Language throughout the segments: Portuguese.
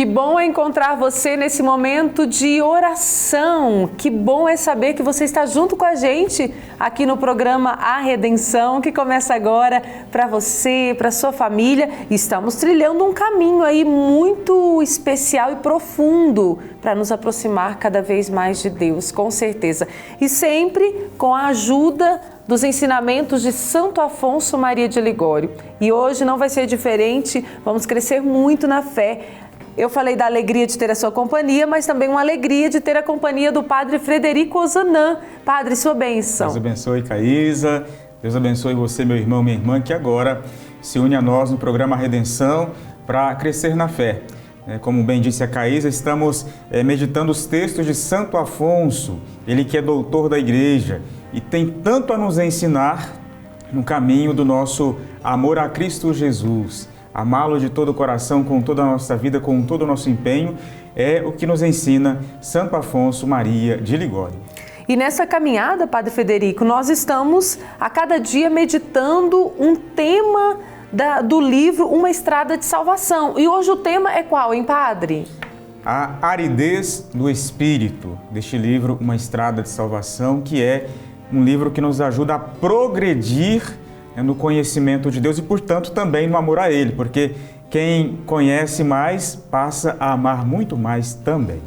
Que bom é encontrar você nesse momento de oração. Que bom é saber que você está junto com a gente aqui no programa A Redenção, que começa agora para você, para sua família. Estamos trilhando um caminho aí muito especial e profundo para nos aproximar cada vez mais de Deus, com certeza. E sempre com a ajuda dos ensinamentos de Santo Afonso Maria de Ligório. E hoje não vai ser diferente, vamos crescer muito na fé. Eu falei da alegria de ter a sua companhia, mas também uma alegria de ter a companhia do Padre Frederico Ozanam. Padre, sua bênção. Deus abençoe, Caísa. Deus abençoe você, meu irmão, minha irmã, que agora se une a nós no programa Redenção para crescer na fé. Como bem disse a Caísa, estamos meditando os textos de Santo Afonso, ele que é doutor da Igreja e tem tanto a nos ensinar no caminho do nosso amor a Cristo Jesus. Amá-lo de todo o coração, com toda a nossa vida, com todo o nosso empenho, é o que nos ensina Santo Afonso Maria de Ligório. E nessa caminhada, Padre Frederico, nós estamos a cada dia meditando um tema do livro Uma Estrada de Salvação. E hoje o tema é qual, hein, Padre? A aridez do Espírito, deste livro Uma Estrada de Salvação, que é um livro que nos ajuda a progredir no conhecimento de Deus e, portanto, também no amor a Ele, porque quem conhece mais passa a amar muito mais também.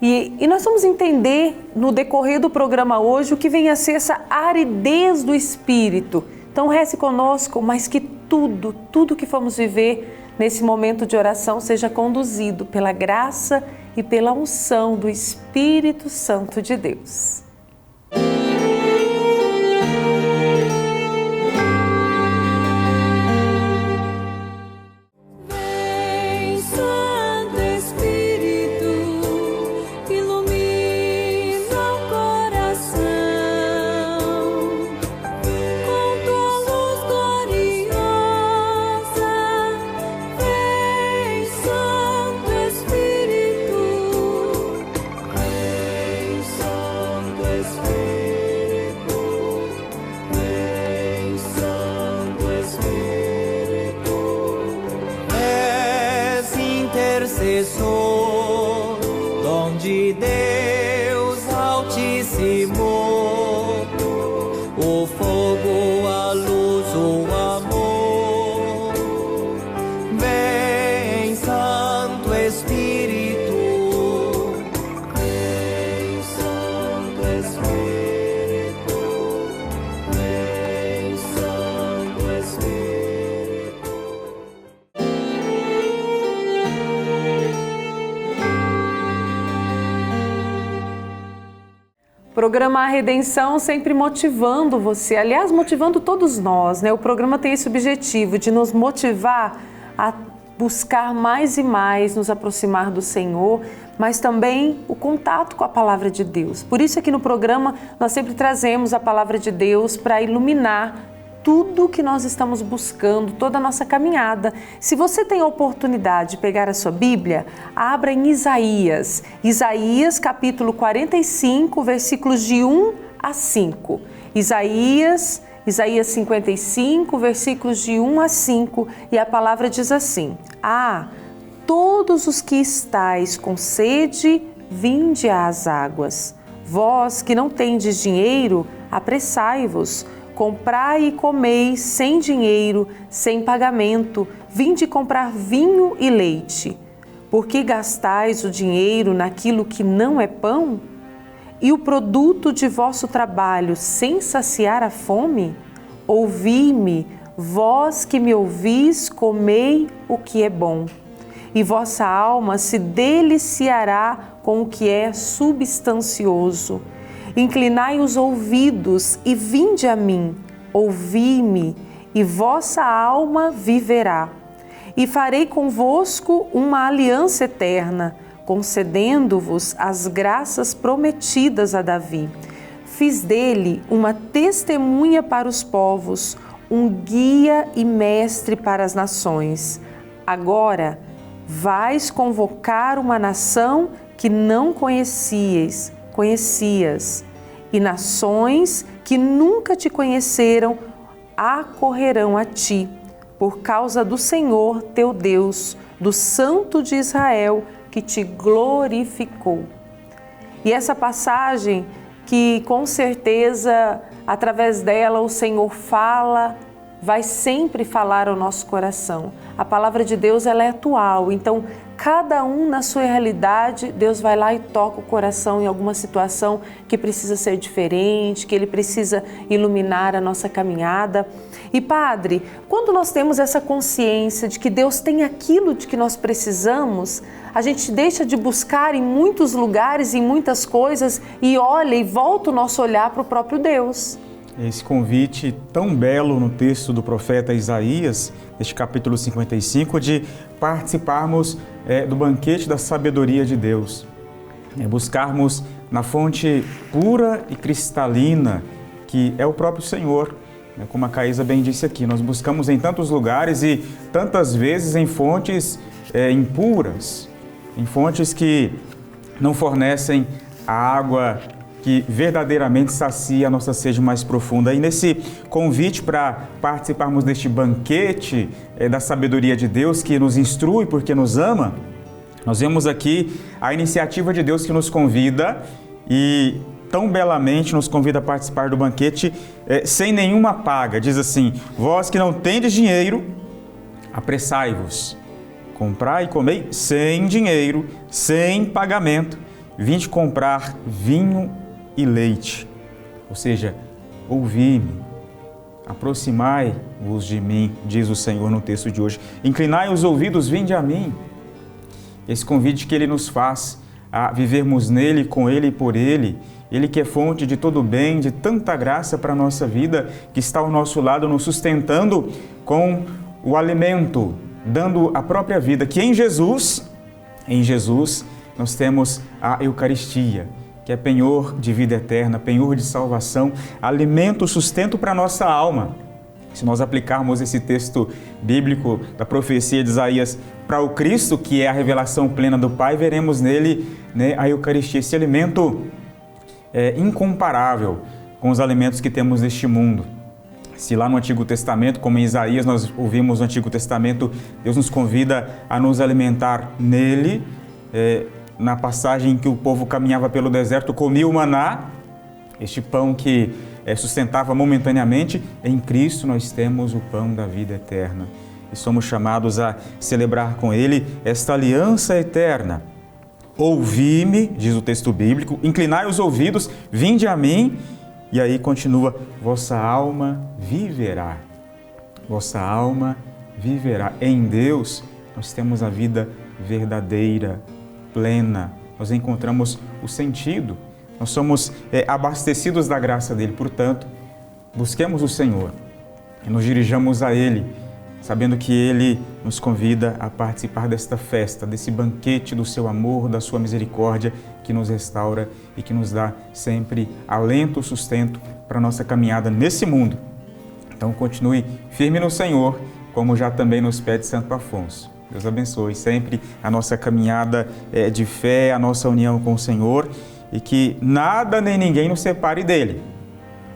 E nós vamos entender no decorrer do programa hoje o que vem a ser essa aridez do Espírito. Então reze conosco, mas que tudo que formos viver nesse momento de oração seja conduzido pela graça e pela unção do Espírito Santo de Deus. Dom de Deus Altíssimo, o fogo, a luz, o amor. Vem, Santo Espírito, vem, Santo Espírito, vem, Santo Espírito. Programa A Redenção sempre motivando você, aliás, motivando todos nós, né? O programa tem esse objetivo de nos motivar a buscar mais e mais, nos aproximar do Senhor, mas também o contato com a Palavra de Deus. Por isso aqui no programa nós sempre trazemos a Palavra de Deus para iluminar tudo que nós estamos buscando, toda a nossa caminhada. Se você tem a oportunidade de pegar a sua Bíblia, abra em Isaías. Isaías, capítulo 45, versículos de 1 a 5. Isaías 55, versículos de 1 a 5. E a palavra diz assim: todos os que estáis com sede, vinde às águas. Vós que não tendes dinheiro, apressai-vos. Comprai e comei sem dinheiro, sem pagamento, vinde comprar vinho e leite. Por que gastais o dinheiro naquilo que não é pão? E o produto de vosso trabalho sem saciar a fome? Ouvi-me, vós que me ouvis, comei o que é bom. E vossa alma se deliciará com o que é substancioso. Inclinai os ouvidos e vinde a mim, ouvi-me, e vossa alma viverá. E farei convosco uma aliança eterna, concedendo-vos as graças prometidas a Davi. Fiz dele uma testemunha para os povos, um guia e mestre para as nações. Agora vais convocar uma nação que não conhecias, e nações que nunca te conheceram acorrerão a ti, por causa do Senhor teu Deus, do Santo de Israel que te glorificou. E essa passagem que com certeza através dela o Senhor fala, vai sempre falar ao nosso coração. A palavra de Deus ela é atual, então cada um na sua realidade, Deus vai lá e toca o coração em alguma situação que precisa ser diferente, que Ele precisa iluminar a nossa caminhada. E Padre, quando nós temos essa consciência de que Deus tem aquilo de que nós precisamos, a gente deixa de buscar em muitos lugares, em muitas coisas e olha e volta o nosso olhar para o próprio Deus. Esse convite tão belo no texto do profeta Isaías, neste capítulo 55, de participarmos do banquete da sabedoria de Deus. Buscarmos na fonte pura e cristalina, que é o próprio Senhor. Como a Caísa bem disse aqui, nós buscamos em tantos lugares e tantas vezes em fontes impuras, em fontes que não fornecem a água que verdadeiramente sacia a nossa sede mais profunda. E nesse convite para participarmos deste banquete da sabedoria de Deus, que nos instrui porque nos ama, nós vemos aqui a iniciativa de Deus que nos convida e tão belamente nos convida a participar do banquete sem nenhuma paga. Diz assim: vós que não tendes dinheiro, apressai-vos, comprai e comei sem dinheiro, sem pagamento, vinde comprar vinho e leite. Ou seja, ouvi-me, aproximai-vos de mim, diz o Senhor no texto de hoje. Inclinai os ouvidos, vinde a mim. Esse convite que Ele nos faz a vivermos nele, com Ele e por Ele. Ele que é fonte de todo bem, de tanta graça para a nossa vida, que está ao nosso lado, nos sustentando com o alimento, dando a própria vida, que em Jesus nós temos a Eucaristia, que é penhor de vida eterna, penhor de salvação, alimento, sustento para a nossa alma. Se nós aplicarmos esse texto bíblico da profecia de Isaías para o Cristo, que é a revelação plena do Pai, veremos nele a Eucaristia, esse alimento incomparável com os alimentos que temos neste mundo. Se lá no Antigo Testamento, como em Isaías nós ouvimos no Antigo Testamento, Deus nos convida a nos alimentar nele, na passagem em que o povo caminhava pelo deserto, comia o maná, este pão que sustentava momentaneamente. Em Cristo nós temos o pão da vida eterna e somos chamados a celebrar com Ele esta aliança eterna. Ouvi-me, diz o texto bíblico, inclinai os ouvidos, vinde a mim, e aí continua, vossa alma viverá. Vossa alma viverá. Em Deus nós temos a vida verdadeira, plena, nós encontramos o sentido, nós somos abastecidos da graça dele. Portanto, busquemos o Senhor e nos dirijamos a Ele, sabendo que Ele nos convida a participar desta festa, desse banquete do seu amor, da sua misericórdia, que nos restaura e que nos dá sempre alento, sustento para a nossa caminhada nesse mundo. Então continue firme no Senhor, como já também nos pede Santo Afonso. Deus abençoe sempre a nossa caminhada de fé, a nossa união com o Senhor, e que nada nem ninguém nos separe dele,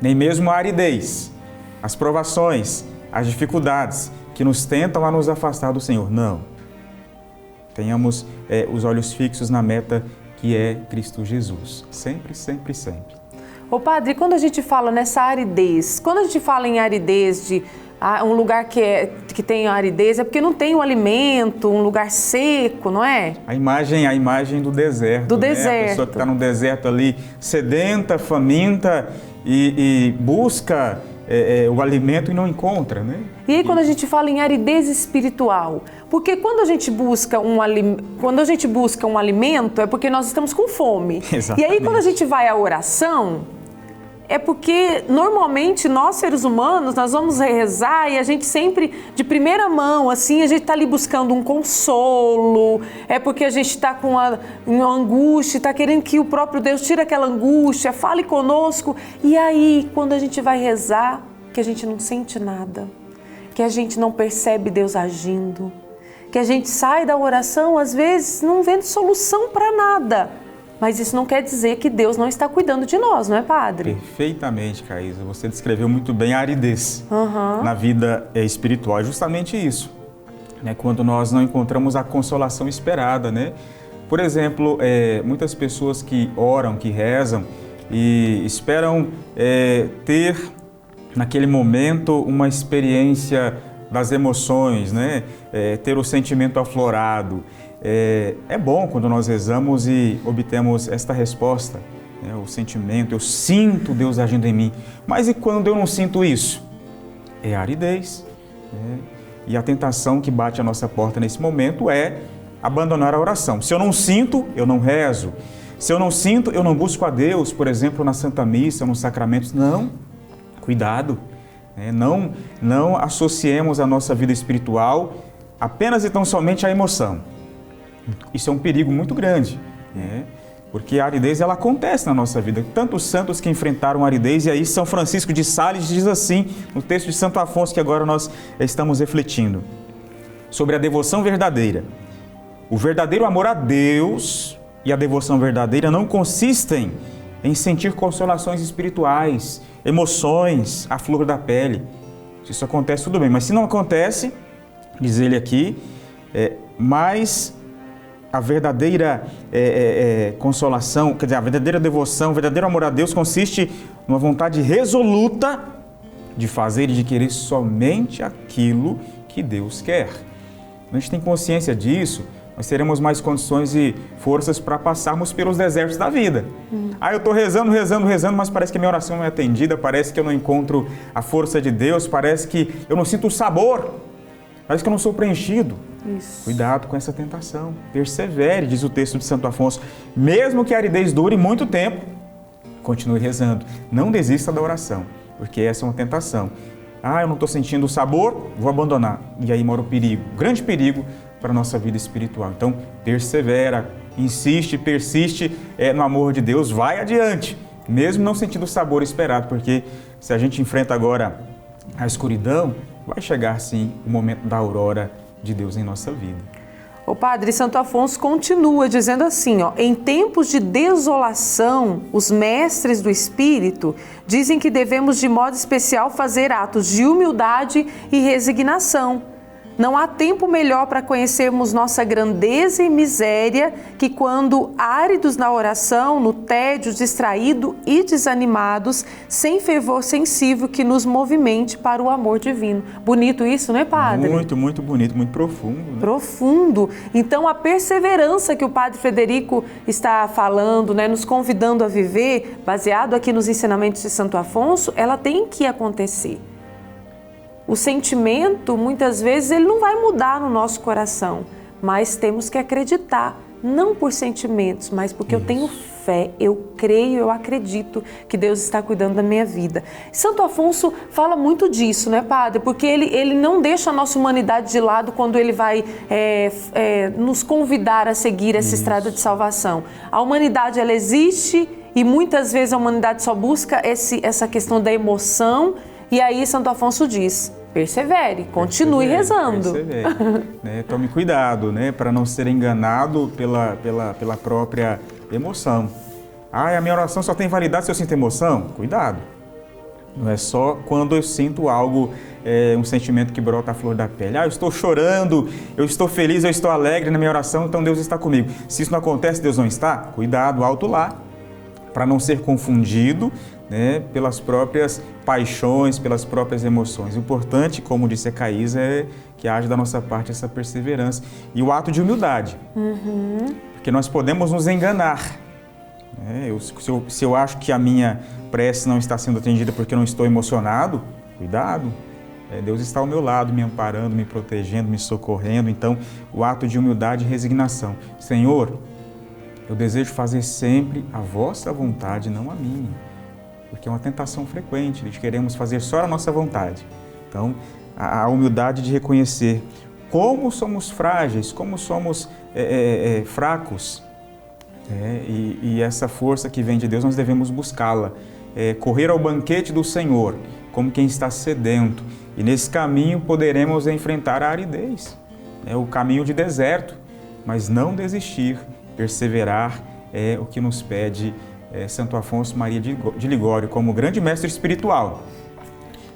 nem mesmo a aridez, as provações, as dificuldades que nos tentam a nos afastar do Senhor. Não. Tenhamos os olhos fixos na meta que é Cristo Jesus. Sempre, sempre, sempre. Ô Padre, quando a gente fala nessa aridez, quando a gente fala em aridez de um lugar que tem aridez, é porque não tem um alimento, um lugar seco, não é? A imagem do deserto. Do né? deserto. A pessoa que está no deserto ali, sedenta, faminta e busca o alimento e não encontra, né? E aí quando a gente fala em aridez espiritual, porque quando a gente busca um alimento é porque nós estamos com fome. Exatamente. E aí quando a gente vai à oração, é porque normalmente nós seres humanos, nós vamos rezar e a gente sempre, de primeira mão, assim, a gente está ali buscando um consolo, é porque a gente está com uma angústia, está querendo que o próprio Deus tire aquela angústia, fale conosco. E aí, quando a gente vai rezar, que a gente não sente nada, que a gente não percebe Deus agindo, que a gente sai da oração, às vezes, não vendo solução para nada. Mas isso não quer dizer que Deus não está cuidando de nós, não é, Padre? Perfeitamente, Caísa. Você descreveu muito bem a aridez na vida espiritual. É justamente isso. né, quando nós não encontramos a consolação esperada, né? Por exemplo, muitas pessoas que oram, que rezam e esperam ter naquele momento uma experiência das emoções, né? Ter o sentimento aflorado. É bom quando nós rezamos e obtemos esta resposta, né? O sentimento, eu sinto Deus agindo em mim. Mas e quando eu não sinto isso? É a aridez, né? E a tentação que bate à nossa porta nesse momento é abandonar a oração. Se eu não sinto, eu não rezo. Se eu não sinto, eu não busco a Deus, por exemplo, na Santa Missa, nos sacramentos. Não, cuidado. Não associemos a nossa vida espiritual apenas e tão somente à emoção. Isso é um perigo muito grande, né? Porque a aridez ela acontece na nossa vida. Tantos santos que enfrentaram a aridez, e aí São Francisco de Sales diz assim, no texto de Santo Afonso que agora nós estamos refletindo, sobre a devoção verdadeira. O verdadeiro amor a Deus e a devoção verdadeira não consistem em sentir consolações espirituais, emoções à flor da pele. Se isso acontece, tudo bem, mas se não acontece, diz ele aqui, mas a verdadeira consolação, quer dizer, a verdadeira devoção, o verdadeiro amor a Deus consiste numa vontade resoluta de fazer e de querer somente aquilo que Deus quer. A gente tem consciência disso, nós teremos mais condições e forças para passarmos pelos desertos da vida. Eu estou rezando, mas parece que a minha oração não é atendida, parece que eu não encontro a força de Deus, parece que eu não sinto o sabor, parece que eu não sou preenchido. Isso. Cuidado com essa tentação, persevere, diz o texto de Santo Afonso, mesmo que a aridez dure muito tempo, continue rezando, não desista da oração, porque essa é uma tentação. Eu não estou sentindo o sabor, vou abandonar. E aí mora o perigo, grande perigo para a nossa vida espiritual. Então, persevera, insiste, persiste no amor de Deus, vai adiante, mesmo não sentindo o sabor esperado, porque se a gente enfrenta agora a escuridão, vai chegar sim o momento da aurora de Deus em nossa vida. O padre Santo Afonso continua dizendo assim, em tempos de desolação, os mestres do Espírito dizem que devemos de modo especial fazer atos de humildade e resignação. Não há tempo melhor para conhecermos nossa grandeza e miséria que quando áridos na oração, no tédio, distraído e desanimados, sem fervor sensível que nos movimente para o amor divino. Bonito isso, não é, padre? Muito, muito bonito, muito profundo. Né? Profundo. Então, a perseverança que o padre Frederico está falando, né, nos convidando a viver, baseado aqui nos ensinamentos de Santo Afonso, ela tem que acontecer. O sentimento, muitas vezes, ele não vai mudar no nosso coração, mas temos que acreditar, não por sentimentos, mas porque eu tenho fé, eu creio, eu acredito que Deus está cuidando da minha vida. Santo Afonso fala muito disso, né, padre? Porque ele não deixa a nossa humanidade de lado quando ele vai nos convidar a seguir essa estrada de salvação. A humanidade, ela existe e muitas vezes a humanidade só busca essa questão da emoção. E aí Santo Afonso diz, persevere, continue rezando. Persevere, né? Tome cuidado, né, para não ser enganado pela própria emoção. A minha oração só tem validade se eu sinto emoção? Cuidado. Não é só quando eu sinto algo, um sentimento que brota à flor da pele. Eu estou chorando, eu estou feliz, eu estou alegre na minha oração, então Deus está comigo. Se isso não acontece, Deus não está? Cuidado, alto lá, para não ser confundido, né, pelas próprias paixões, pelas próprias emoções. O importante, como disse a Caísa, é que haja da nossa parte essa perseverança e o ato de humildade. Porque nós podemos nos enganar. Se eu acho que a minha prece não está sendo atendida porque eu não estou emocionado, cuidado. Deus está ao meu lado, me amparando, me protegendo, me socorrendo. Então, o ato de humildade e resignação. Senhor, eu desejo fazer sempre a vossa vontade, não a minha. Porque é uma tentação frequente, nós queremos fazer só a nossa vontade. Então, a humildade de reconhecer como somos frágeis, como somos fracos. E essa força que vem de Deus, nós devemos buscá-la. Correr ao banquete do Senhor, como quem está sedento. E nesse caminho poderemos enfrentar a aridez, o caminho de deserto. Mas não desistir, perseverar é o que nos pede Santo Afonso Maria de Ligório, como grande mestre espiritual.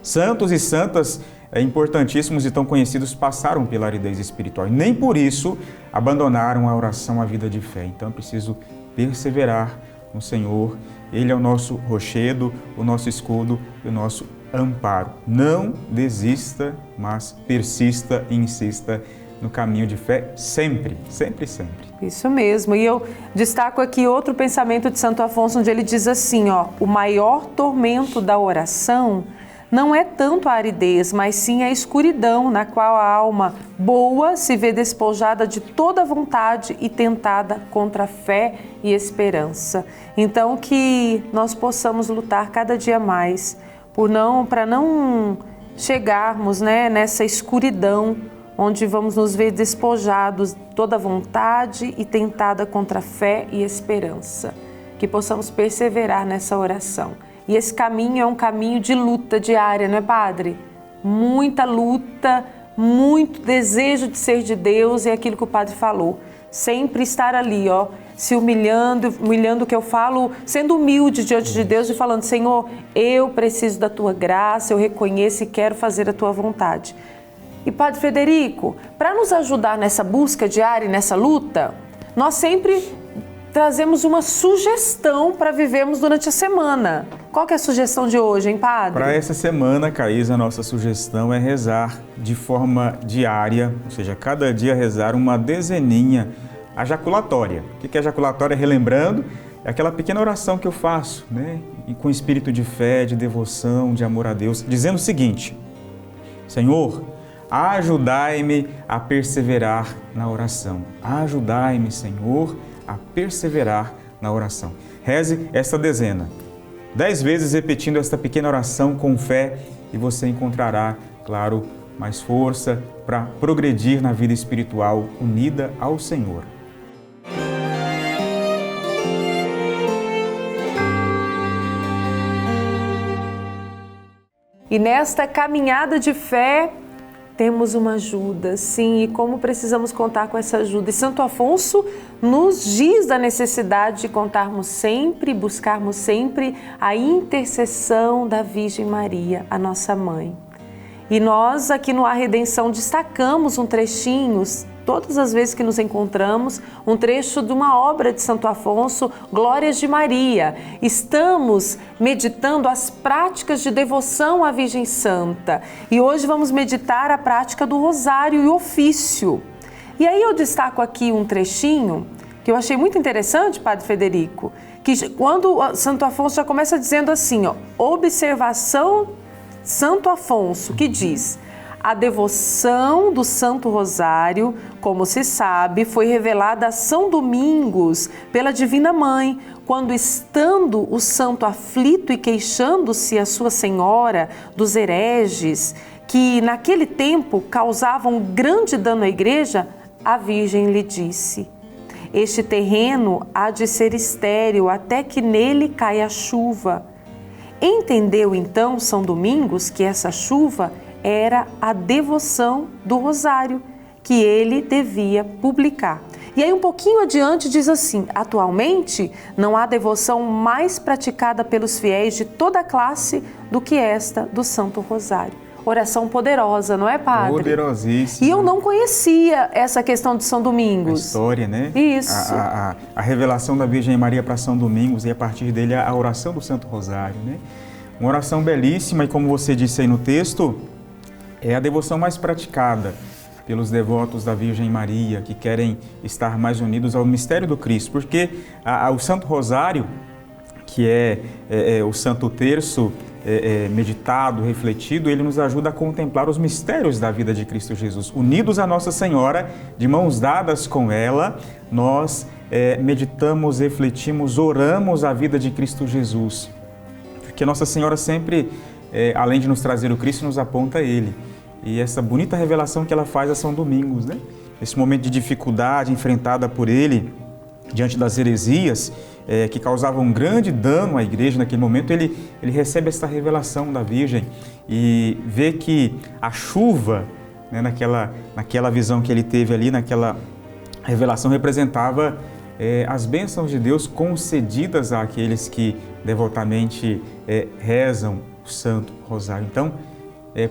Santos e santas importantíssimos e tão conhecidos passaram pela aridez espiritual. E nem por isso abandonaram a oração, a vida de fé. Então é preciso perseverar no Senhor. Ele é o nosso rochedo, o nosso escudo e o nosso amparo. Não desista, mas persista e insista no caminho de fé sempre, sempre, sempre. Isso mesmo. E eu destaco aqui outro pensamento de Santo Afonso, onde ele diz assim, o maior tormento da oração não é tanto a aridez, mas sim a escuridão na qual a alma boa se vê despojada de toda vontade e tentada contra a fé e esperança. Então que nós possamos lutar cada dia mais para não chegarmos, nessa escuridão onde vamos nos ver despojados de toda vontade e tentada contra a fé e esperança. Que possamos perseverar nessa oração. E esse caminho é um caminho de luta diária, não é, Padre? Muita luta, muito desejo de ser de Deus, é aquilo que o Padre falou. Sempre estar ali, se humilhando o que eu falo, sendo humilde diante de Deus e falando, Senhor, eu preciso da Tua graça, eu reconheço e quero fazer a Tua vontade. E Padre Frederico, para nos ajudar nessa busca diária e nessa luta, nós sempre trazemos uma sugestão para vivermos durante a semana. Qual que é a sugestão de hoje, hein, Padre? Para essa semana, Caís, a nossa sugestão é rezar de forma diária, ou seja, cada dia rezar uma dezeninha, a jaculatória. O que é a jaculatória? Relembrando, é aquela pequena oração que eu faço, e com espírito de fé, de devoção, de amor a Deus, dizendo o seguinte: Senhor, ajudai-me a perseverar na oração. Ajudai-me, Senhor, a perseverar na oração. Reze esta dezena, 10 vezes repetindo esta pequena oração com fé e você encontrará, claro, mais força para progredir na vida espiritual unida ao Senhor. E nesta caminhada de fé, temos uma ajuda, sim, e como precisamos contar com essa ajuda. E Santo Afonso nos diz da necessidade de contarmos sempre, buscarmos sempre a intercessão da Virgem Maria, a nossa mãe. E nós aqui no A Redenção destacamos um trechinho, todas as vezes que nos encontramos, um trecho de uma obra de Santo Afonso, Glórias de Maria. Estamos meditando as práticas de devoção à Virgem Santa e hoje vamos meditar a prática do rosário e ofício. E aí eu destaco aqui um trechinho que eu achei muito interessante, Padre Frederico, que quando Santo Afonso já começa dizendo assim, observação Santo Afonso, que diz: a devoção do Santo Rosário, como se sabe, foi revelada a São Domingos pela Divina Mãe, quando, estando o santo aflito e queixando-se a sua Senhora dos hereges, que naquele tempo causavam grande dano à Igreja, a Virgem lhe disse: este terreno há de ser estéril até que nele caia a chuva. Entendeu então São Domingos que essa chuva era a devoção do Rosário, que ele devia publicar. E aí um pouquinho adiante diz assim: atualmente não há devoção mais praticada pelos fiéis de toda classe do que esta do Santo Rosário. Oração poderosa, não é, Padre? Poderosíssima. E eu não conhecia essa questão de São Domingos. A história, né? Isso. A revelação da Virgem Maria para São Domingos e a partir dele a oração do Santo Rosário, né? Uma oração belíssima e, como você disse aí no texto, é a devoção mais praticada pelos devotos da Virgem Maria, que querem estar mais unidos ao mistério do Cristo, porque o Santo Rosário, que é o Santo Terço meditado, refletido, ele nos ajuda a contemplar os mistérios da vida de Cristo Jesus. Unidos a Nossa Senhora, de mãos dadas com ela, nós meditamos, refletimos, oramos a vida de Cristo Jesus. Porque Nossa Senhora sempre, além de nos trazer o Cristo, nos aponta Ele. E essa bonita revelação que ela faz a São Domingos, né? Esse momento de dificuldade enfrentada por ele diante das heresias, que causavam um grande dano à igreja naquele momento, ele recebe essa revelação da Virgem e vê que a chuva, né, naquela visão que ele teve ali, naquela revelação, representava as bênçãos de Deus concedidas àqueles que devotamente rezam o Santo Rosário. Então,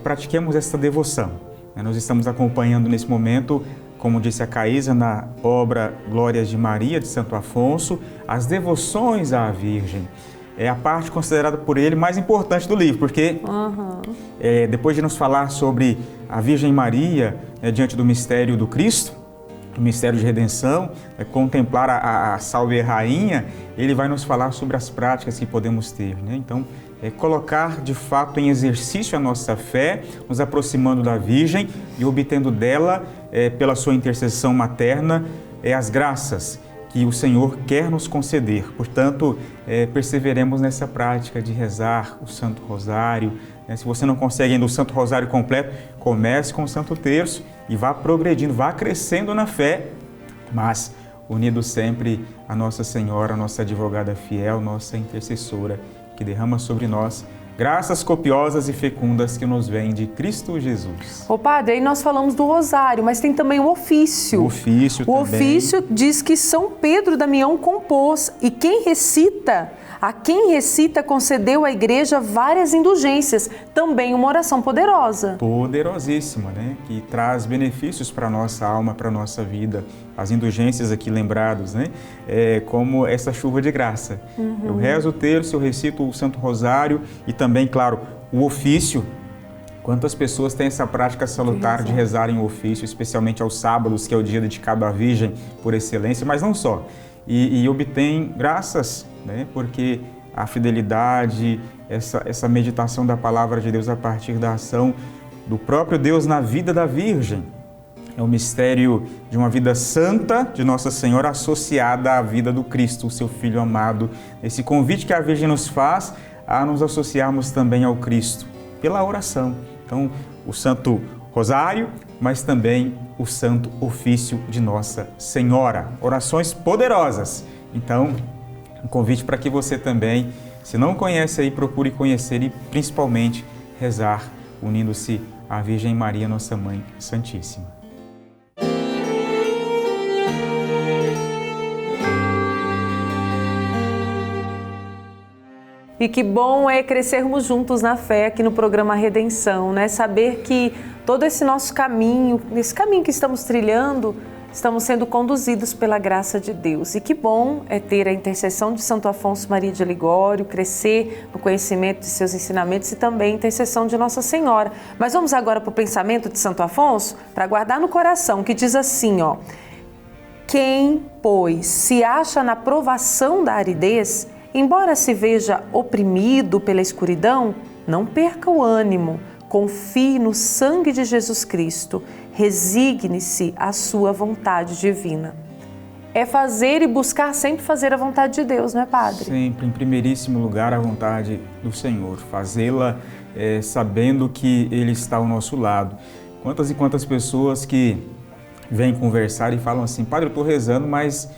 pratiquemos essa devoção. Nós estamos acompanhando nesse momento, como disse a Caísa, na obra Glórias de Maria, de Santo Afonso, as devoções à Virgem. É a parte considerada por ele mais importante do livro, porque depois de nos falar sobre a Virgem Maria diante do mistério do Cristo, do mistério de redenção, contemplar a Salve Rainha, ele vai nos falar sobre as práticas que podemos ter, né? Então, colocar de fato em exercício a nossa fé, nos aproximando da Virgem e obtendo dela, pela sua intercessão materna, as graças que o Senhor quer nos conceder. Portanto, perseveremos nessa prática de rezar o Santo Rosário. Se você não consegue ainda o Santo Rosário completo, comece com o Santo Terço e vá progredindo, vá crescendo na fé, mas unido sempre a Nossa Senhora, nossa advogada fiel, nossa intercessora, que derrama sobre nós graças copiosas e fecundas que nos vêm de Cristo Jesus. Ô padre, aí nós falamos do rosário, mas tem também o ofício. O ofício também. O ofício diz que São Pedro Damião compôs e a quem recita concedeu à igreja várias indulgências, também uma oração poderosa. Poderosíssima, né? Que traz benefícios para a nossa alma, para a nossa vida. As indulgências aqui lembrados, né? Como essa chuva de graça. Eu rezo o terço, eu recito o Santo Rosário e também, claro, o ofício. Quantas pessoas têm essa prática salutar de rezarem o ofício, especialmente aos sábados, que é o dia dedicado à Virgem por excelência, mas não só. E obtém graças, né? Porque a fidelidade, essa meditação da palavra de Deus a partir da ação do próprio Deus na vida da Virgem. É o mistério de uma vida santa de Nossa Senhora associada à vida do Cristo, o seu Filho amado. Esse convite que a Virgem nos faz a nos associarmos também ao Cristo, pela oração. Então, o Santo Rosário, mas também o Santo Ofício de Nossa Senhora. Orações poderosas. Então, um convite para que você também, se não conhece aí, procure conhecer e principalmente rezar, unindo-se à Virgem Maria, nossa Mãe Santíssima. E que bom é crescermos juntos na fé aqui no programa Redenção, né? Saber que todo esse nosso caminho, esse caminho que estamos trilhando, estamos sendo conduzidos pela graça de Deus. E que bom é ter a intercessão de Santo Afonso Maria de Ligório, crescer no conhecimento de seus ensinamentos e também a intercessão de Nossa Senhora. Mas vamos agora para o pensamento de Santo Afonso, para guardar no coração, que diz assim, ó: quem, pois, se acha na provação da aridez, embora se veja oprimido pela escuridão, não perca o ânimo, confie no sangue de Jesus Cristo, resigne-se à sua vontade divina. É fazer e buscar sempre fazer a vontade de Deus, não é, Padre? Sempre, em primeiríssimo lugar, a vontade do Senhor. Fazê-la sabendo que Ele está ao nosso lado. Quantas e quantas pessoas que vêm conversar e falam assim: Padre, eu estou rezando, mas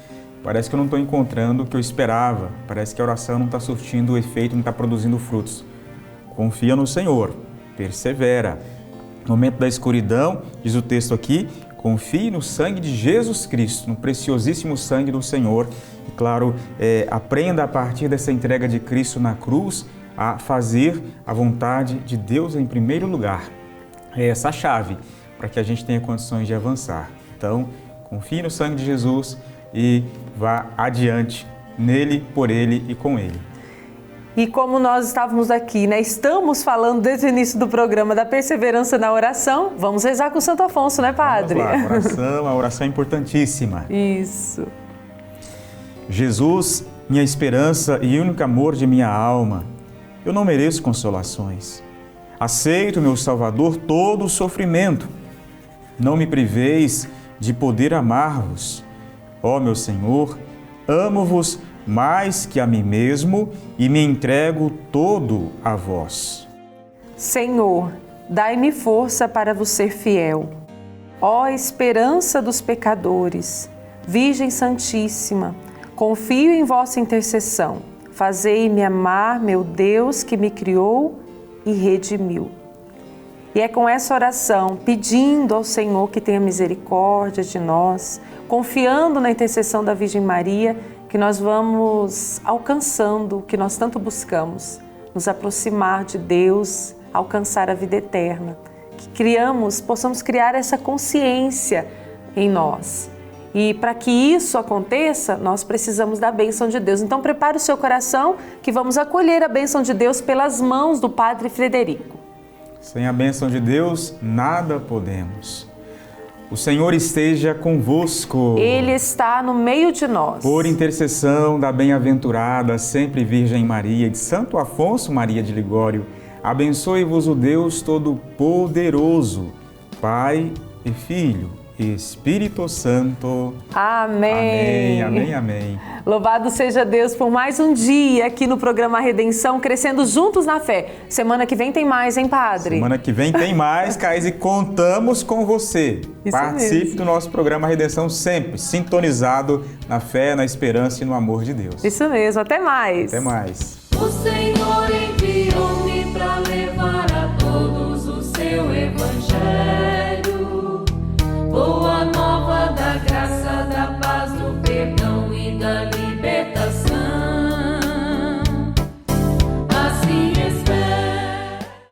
parece que eu não estou encontrando o que eu esperava. Parece que a oração não está surtindo efeito, não está produzindo frutos. Confia no Senhor, persevera. No momento da escuridão, diz o texto aqui, confie no sangue de Jesus Cristo, no preciosíssimo sangue do Senhor. E claro, aprenda a partir dessa entrega de Cristo na cruz a fazer a vontade de Deus em primeiro lugar. É essa a chave para que a gente tenha condições de avançar. Então, confie no sangue de Jesus e vá adiante, nele, por ele e com ele. E como nós estávamos aqui, né, estamos falando desde o início do programa da perseverança na oração, vamos rezar com o Santo Afonso, né, Padre? Vamos lá, a oração é importantíssima. Isso. Jesus, minha esperança e único amor de minha alma, eu não mereço consolações. Aceito, meu Salvador, todo o sofrimento. Não me priveis de poder amar-vos. Ó meu Senhor, amo-vos mais que a mim mesmo e me entrego todo a vós. Senhor, dai-me força para vos ser fiel. Ó esperança dos pecadores, Virgem Santíssima, confio em vossa intercessão. Fazei-me amar, meu Deus, que me criou e redimiu. E é com essa oração, pedindo ao Senhor que tenha misericórdia de nós, confiando na intercessão da Virgem Maria, que nós vamos alcançando o que nós tanto buscamos, nos aproximar de Deus, alcançar a vida eterna. Que possamos criar essa consciência em nós. E para que isso aconteça, nós precisamos da bênção de Deus. Então prepare o seu coração que vamos acolher a bênção de Deus pelas mãos do Padre Frederico. Sem a bênção de Deus, nada podemos. O Senhor esteja convosco. Ele está no meio de nós. Por intercessão da bem-aventurada, sempre Virgem Maria, de Santo Afonso Maria de Ligório, abençoe-vos o Deus Todo-Poderoso, Pai e Filho e Espírito Santo. Amém. Amém, amém, amém. Louvado seja Deus por mais um dia aqui no programa Redenção, crescendo juntos na fé. Semana que vem tem mais, hein, Padre? Semana que vem tem mais, Caís, e contamos com você. Isso Participe mesmo. do nosso programa Redenção sempre, sintonizado na fé, na esperança e no amor de Deus. Isso mesmo, até mais. Até mais. O Senhor